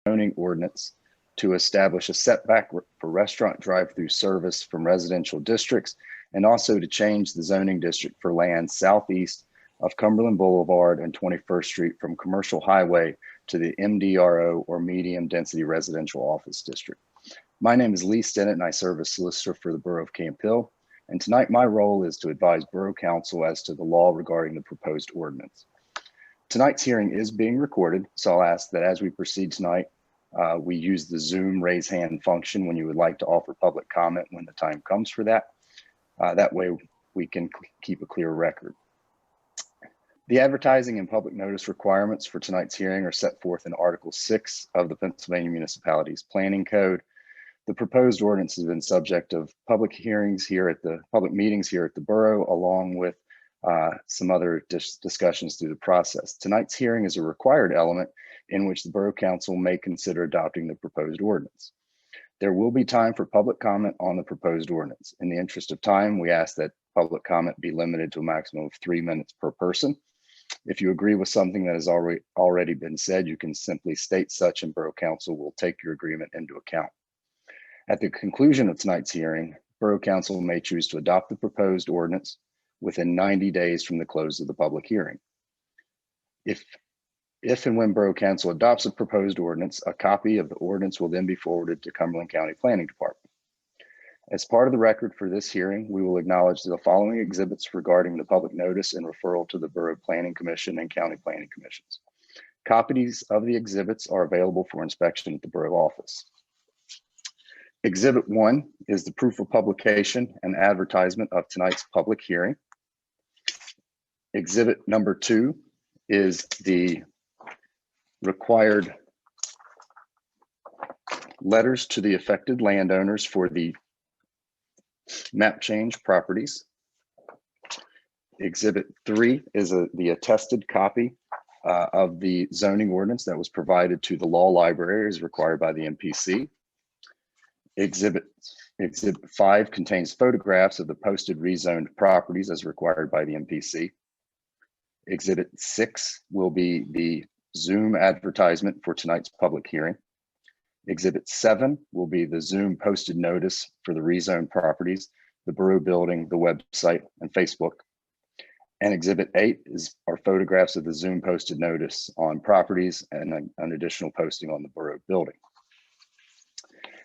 zoning ordinance to establish a setback for restaurant drive-through service from residential districts, and also to change the zoning district for land southeast of Cumberland Boulevard and 21st Street from commercial highway to the MDRO, or medium density residential office district. My name is Lee Stennett and I serve as solicitor for the Borough of Camp Hill. And tonight my role is to advise Borough Council as to the law regarding the proposed ordinance. Tonight's hearing is being recorded, so I'll ask that as we proceed tonight, we use the Zoom raise hand function when you would like to offer public comment when the time comes for that. That way we can keep a clear record. The advertising and public notice requirements for tonight's hearing are set forth in Article 6 of the Pennsylvania Municipalities Planning Code. The proposed ordinance has been subject of public meetings here at the borough, along with some other discussions through the process. Tonight's hearing is a required element in which the Borough Council may consider adopting the proposed ordinance. There will be time for public comment on the proposed ordinance. In the interest of time, we ask that public comment be limited to a maximum of 3 minutes per person. If you agree with something that has already been said, you can simply state such and Borough Council will take your agreement into account. At the conclusion of tonight's hearing, Borough Council may choose to adopt the proposed ordinance within 90 days from the close of the public hearing. If and when Borough Council adopts a proposed ordinance, a copy of the ordinance will then be forwarded to Cumberland County Planning Department. As part of the record for this hearing, we will acknowledge the following exhibits regarding the public notice and referral to the Borough Planning Commission and County Planning Commissions. Copies of the exhibits are available for inspection at the Borough office. Exhibit 1 is the proof of publication and advertisement of tonight's public hearing. Exhibit number 2 is the required letters to the affected landowners for the map change properties. Exhibit 3 is the attested copy of the zoning ordinance that was provided to the law library as required by the MPC. Exhibit 5 contains photographs of the posted rezoned properties as required by the MPC. Exhibit 6 will be the Zoom advertisement for tonight's public hearing. Exhibit 7 will be the Zoom posted notice for the rezoned properties, the Borough building, the website, and Facebook. And Exhibit 8 are photographs of the Zoom posted notice on properties and an additional posting on the Borough building.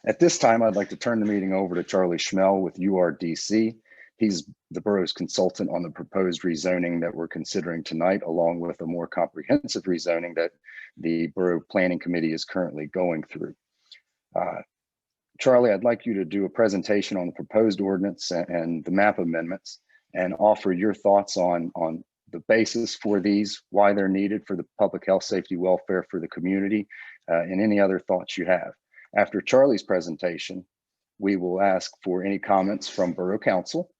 At this time, I'd like to turn the meeting over to Charlie Schmel with URDC. He's the borough's consultant on the proposed rezoning that we're considering tonight, along with a more comprehensive rezoning that the Borough Planning Committee is currently going through. Charlie, I'd like you to do a presentation on the proposed ordinance and the map amendments and offer your thoughts on the basis for these, why they're needed for the public health, safety, welfare for the community, and any other thoughts you have. After Charlie's presentation, we will ask for any comments from Borough Council.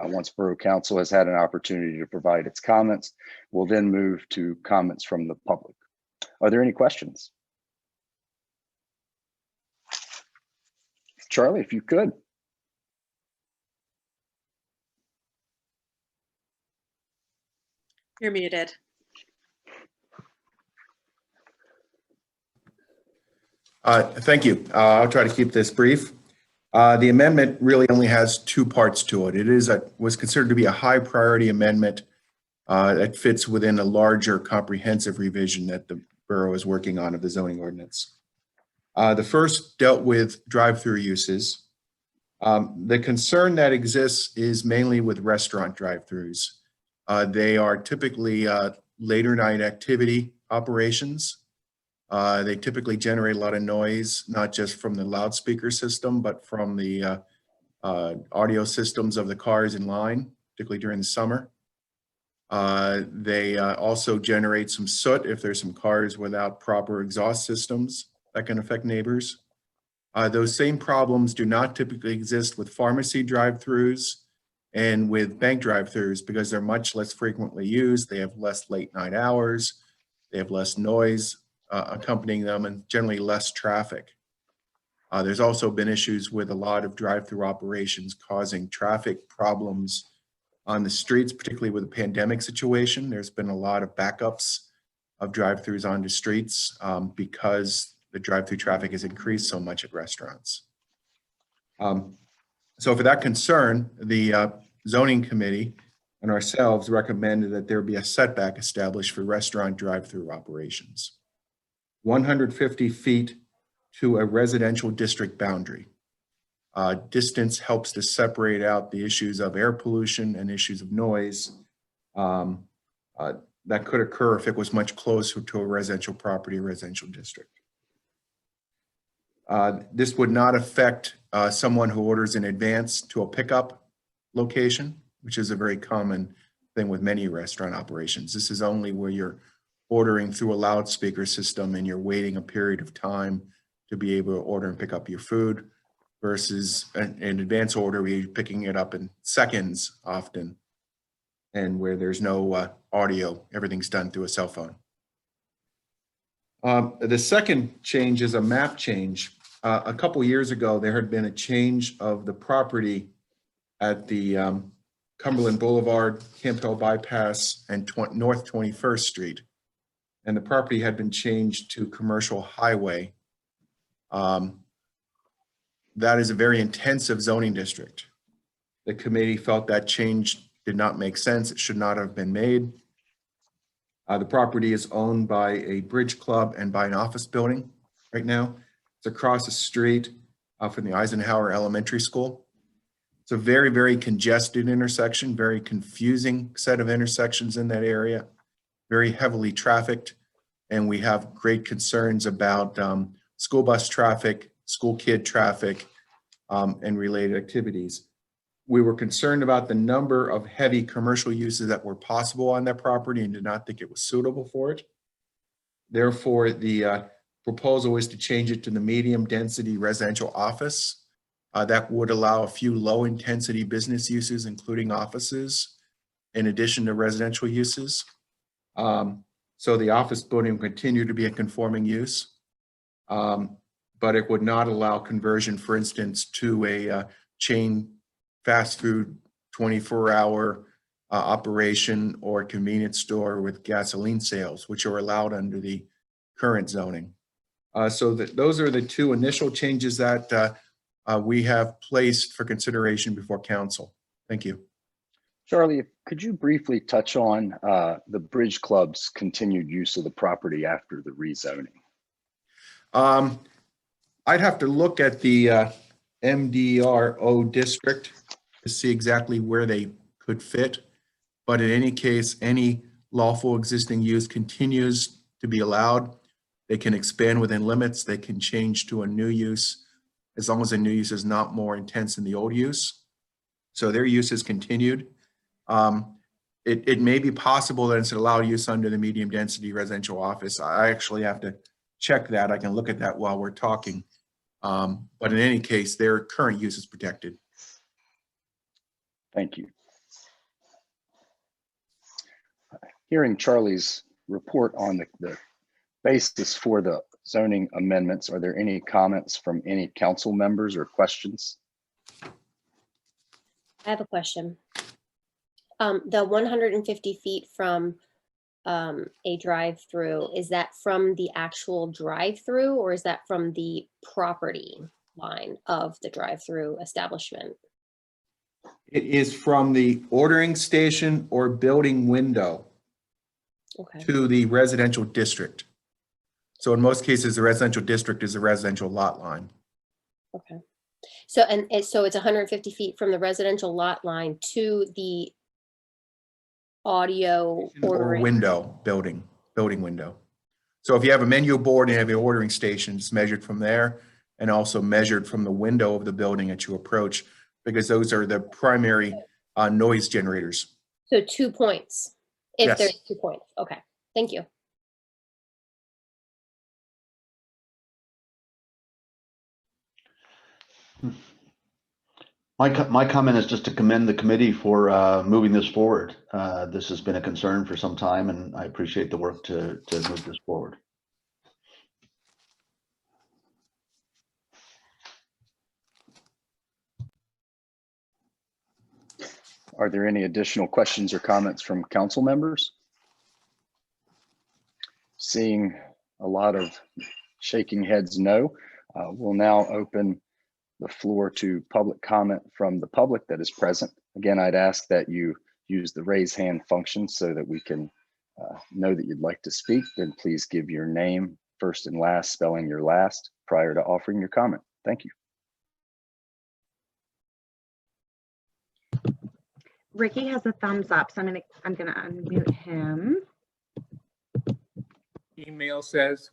Once Borough Council has had an opportunity to provide its comments, we'll then move to comments from the public. Are there any questions? Charlie, if you could. You're muted. Thank you. I'll try to keep this brief. The amendment really only has 2 parts to it. It was considered to be a high priority amendment that fits within a larger comprehensive revision that the borough is working on of the zoning ordinance. The first dealt with drive-through uses. The concern that exists is mainly with restaurant drive-throughs. They are typically later night activity operations. They typically generate a lot of noise, not just from the loudspeaker system, but from the audio systems of the cars in line, particularly during the summer. They also generate some soot if there's some cars without proper exhaust systems that can affect neighbors. Those same problems do not typically exist with pharmacy drive-throughs and with bank drive-throughs because they're much less frequently used. They have less late night hours. They have less noise accompanying them and generally less traffic. There's also been issues with a lot of drive-through operations causing traffic problems on the streets, particularly with the pandemic situation. There's been a lot of backups of drive-throughs onto streets because the drive-through traffic has increased so much at restaurants. So for that concern, the zoning committee and ourselves recommended that there be a setback established for restaurant drive-through operations. 150 feet to a residential district boundary. Distance helps to separate out the issues of air pollution and issues of noise that could occur if it was much closer to a residential property or residential district. This would not affect someone who orders in advance to a pickup location, which is a very common thing with many restaurant operations. This is only where you're ordering through a loudspeaker system and you're waiting a period of time to be able to order and pick up your food, versus an advance order where you're picking it up in seconds often, and where there's no audio, everything's done through a cell phone. The second change is a map change. A couple years ago, there had been a change of the property at the Cumberland Boulevard, Camp Hill Bypass, and North 21st Street. And the property had been changed to commercial highway. That is a very intensive zoning district. The committee felt that change did not make sense. It should not have been made. The property is owned by a bridge club and by an office building right now. It's across the street from the Eisenhower Elementary School. It's a very, very congested intersection, very confusing set of intersections in that area, very heavily trafficked. And we have great concerns about school bus traffic, school kid traffic, and related activities. We were concerned about the number of heavy commercial uses that were possible on that property and did not think it was suitable for it. Therefore, the proposal is to change it to the medium density residential office. That would allow a few low intensity business uses, including offices, in addition to residential uses. So the office building will continue to be a conforming use, but it would not allow conversion, for instance, to a chain fast food 24-hour operation or convenience store with gasoline sales, which are allowed under the current zoning. So those are the two initial changes that we have placed for consideration before council. Thank you. Charlie, could you briefly touch on the Bridge Club's continued use of the property after the rezoning? I'd have to look at the MDRO district to see exactly where they could fit. But in any case, any lawful existing use continues to be allowed. They can expand within limits. They can change to a new use as long as the new use is not more intense than the old use. So their use is continued. It may be possible that it's allowed use under the medium density residential office. I actually have to check that. I can look at that while we're talking. But in any case, their current use is protected. Thank you. Hearing Charlie's report on the basis for the zoning amendments, are there any comments from any council members or questions? I have a question. The 150 feet from a drive-through, is that from the actual drive-through or is that from the property line of the drive-through establishment? It is from the ordering station or building window Okay. to the residential district. So in most cases, the residential district is a residential lot line. Okay. So so it's 150 feet from the residential lot line to the audio Or ordering. window, building window. So if you have a menu board and you have your ordering station, it's measured from there and also measured from the window of the building that you approach, because those are the primary noise generators. So 2 points, if Yes. there's 2 points. Okay, thank you. My comment is just to commend the committee for moving this forward. This has been a concern for some time, and I appreciate the work to move this forward. Are there any additional questions or comments from council members? Seeing a lot of shaking heads no. We'll now open the floor to public comment from the public that is present. Again, I'd ask that you use the raise hand function so that we can know that you'd like to speak. Then please give your name, first and last, spelling your last prior to offering your comment. Thank you. Ricky has a thumbs up, so I'm gonna unmute him. Email says,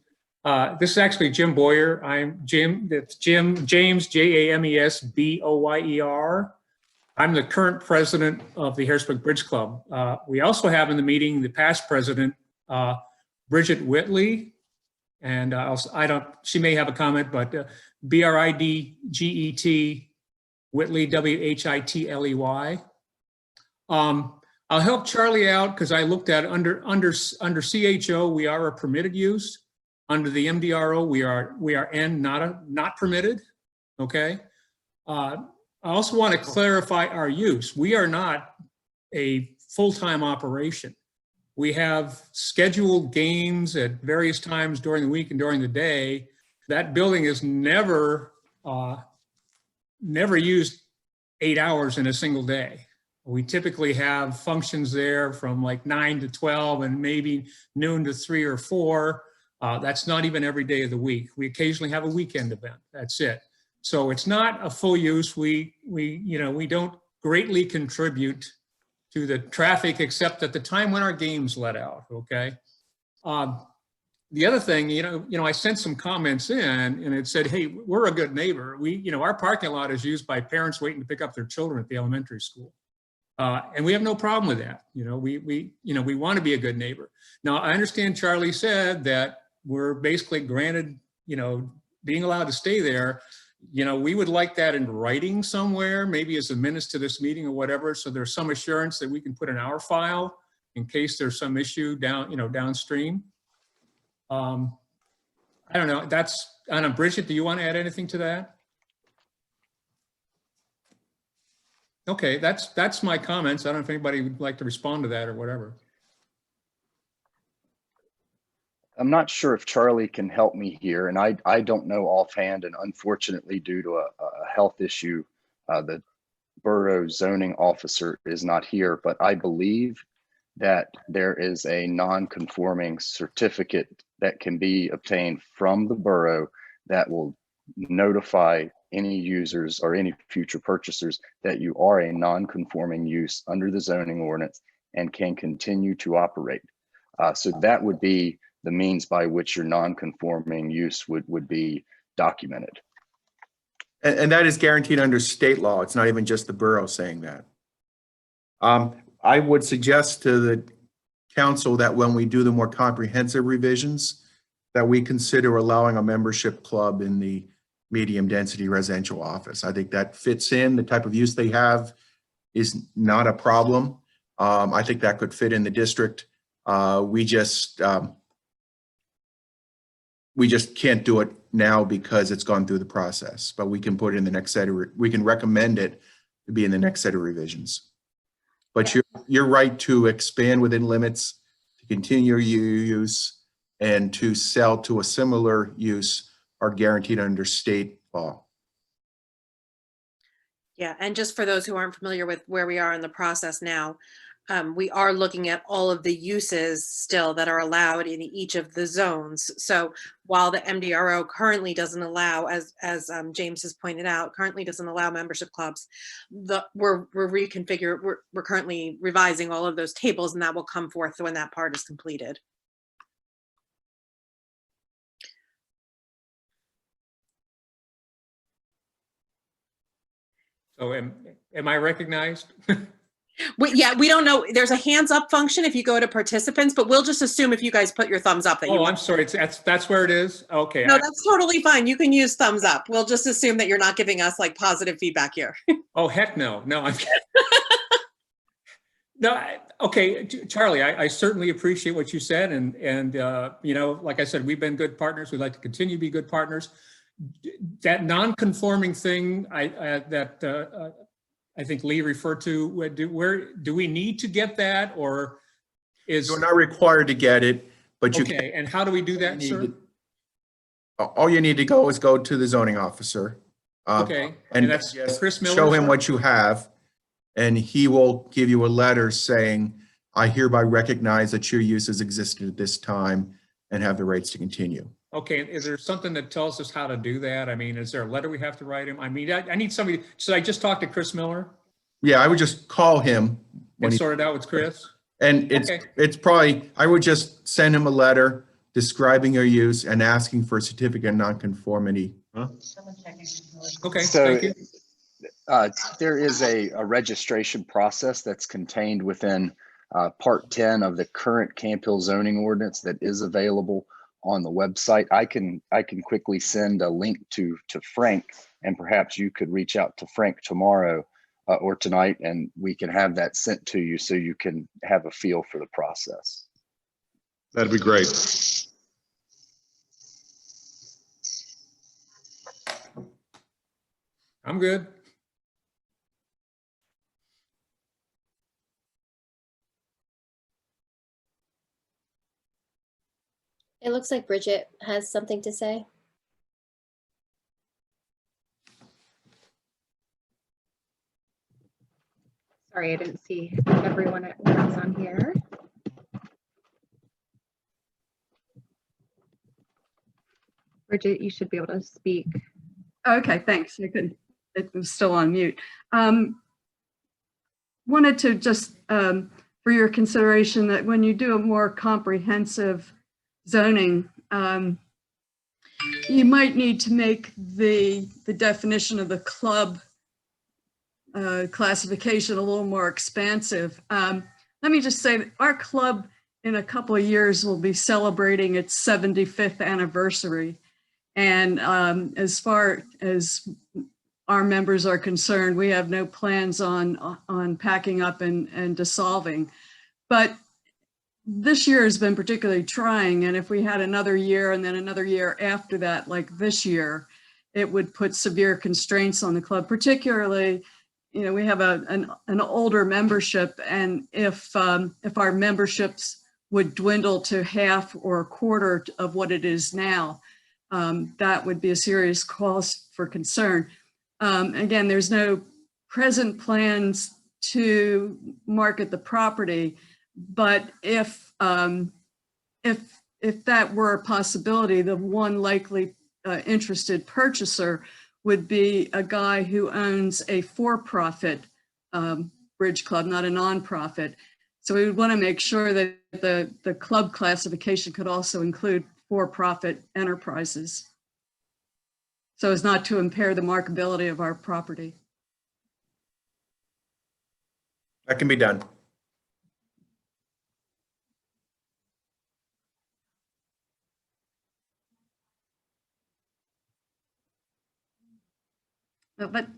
this is actually Jim Boyer. I'm Jim, that's James, James Boyer. I'm the current president of the Harrisburg Bridge Club. We also have in the meeting the past president, Bridget Whitley, and she may have a comment, but Bridget Whitley, Whitley. I'll help Charlie out because I looked at under CHO, we are a permitted use. Under the MDRO, we are N, not permitted. Okay. I also want to clarify our use. We are not a full-time operation. We have scheduled games at various times during the week and during the day. That building is never used 8 hours in a single day. We typically have functions there from like 9 to 12 and maybe noon to 3 or 4. That's not even every day of the week. We occasionally have a weekend event. That's it. So it's not a full use. We don't greatly contribute to the traffic except at the time when our games let out. Okay. The other thing, I sent some comments in and it said, hey, we're a good neighbor. Our parking lot is used by parents waiting to pick up their children at the elementary school. And we have no problem with that. We want to be a good neighbor. Now, I understand Charlie said that we're basically granted, being allowed to stay there. We would like that in writing somewhere, maybe as a minutes to this meeting or whatever. So there's some assurance that we can put in our file in case there's some issue downstream. I don't know. I don't know, Bridget, do you want to add anything to that? Okay, that's my comments. I don't know if anybody would like to respond to that or whatever. I'm not sure if Charlie can help me here, and I don't know offhand, and unfortunately due to a health issue, the borough zoning officer is not here, but I believe that there is a non-conforming certificate that can be obtained from the borough that will notify any users or any future purchasers that you are a non-conforming use under the zoning ordinance and can continue to operate. So that would be the means by which your non-conforming use would be documented. And that is guaranteed under state law. It's not even just the borough saying that. I would suggest to the council that when we do the more comprehensive revisions, that we consider allowing a membership club in the medium density residential office. I think that fits in. The type of use they have is not a problem. I think that could fit in the district. We just can't do it now because it's gone through the process, but we can put it in the next set of, we can recommend it to be in the next set of revisions. But you're right to expand within limits, to continue your use, and to sell to a similar use are guaranteed under state law. Yeah, and just for those who aren't familiar with where we are in the process now, we are looking at all of the uses still that are allowed in each of the zones. So while the MDRO currently doesn't allow, as James has pointed out, currently doesn't allow membership clubs, we're currently revising all of those tables, and that will come forth when that part is completed. So am I recognized? We don't know. There's a hands up function if you go to participants, but we'll just assume if you guys put your thumbs up that you. Oh, I'm sorry. That's where it is. Okay. No, that's totally fine. You can use thumbs up. We'll just assume that you're not giving us like positive feedback here. Oh, heck no. No, I'm no. Okay, Charlie, I certainly appreciate what you said. And like I said, we've been good partners. We'd like to continue to be good partners. That non-conforming thing I think Lee referred to, where do we need to get that, or is? You're not required to get it, but you okay, and how do we do that, sir? all you need to go is go to the zoning officer. Okay, And and that's just Chris Miller. show him sir? what you have, and he will give you a letter saying, I hereby recognize that your use has existed at this time and have the rights to continue. Okay, is there something that tells us how to do that? I mean, is there a letter we have to write him? I mean, I need somebody, should I just talk to Chris Miller Yeah, I would just call him when and he, sort it out with Chris? and Okay. it's probably, I would just send him a letter describing your use and asking for a certificate of nonconformity. Okay, So thank you. there is a registration process that's contained within Part 10 of the current Camp Hill zoning ordinance that is available on the website. I can quickly send a link to Frank, and perhaps you could reach out to Frank tomorrow or tonight, and we can have that sent to you so you can have a feel for the process. That'd be great. I'm good. It looks like Bridget has something to say. Sorry, I didn't see everyone at once on here. Bridget, you should be able to speak. Okay, thanks. It was still on mute. Wanted to just, for your consideration, that when you do a more comprehensive zoning, you might need to make the definition of the club classification a little more expansive. Let me just say that our club in a couple of years will be celebrating its 75th anniversary. And as far as our members are concerned, we have no plans on packing up and dissolving. But this year has been particularly trying. And if we had another year and then another year after that, like this year, it would put severe constraints on the club, particularly, you know, we have an older membership. And if our memberships would dwindle to half or a quarter of what it is now, that would be a serious cause for concern. Again, there's no present plans to market the property, but if that were a possibility, the one likely interested purchaser would be a guy who owns a for-profit bridge club, not a nonprofit. So we would want to make sure that the club classification could also include for-profit enterprises, so as not to impair the markability of our property. That can be done. But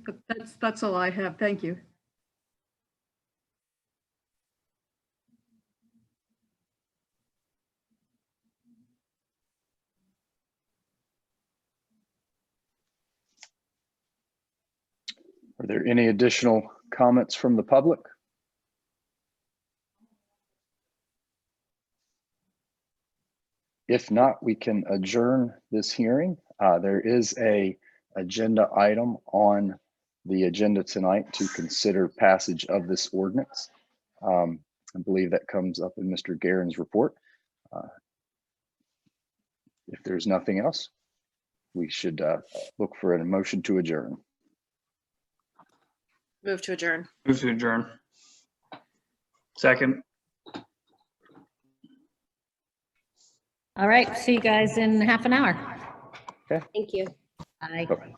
that's all I have. Thank you. Are there any additional comments from the public? If not, we can adjourn this hearing. There is an agenda item on the agenda tonight to consider passage of this ordinance. I believe that comes up in Mr. Guerin's report. If there's nothing else, we should look for a motion to adjourn. Move to adjourn. Move to adjourn. Second. All right, see you guys in half an hour. Thank you. Bye. Bye-bye.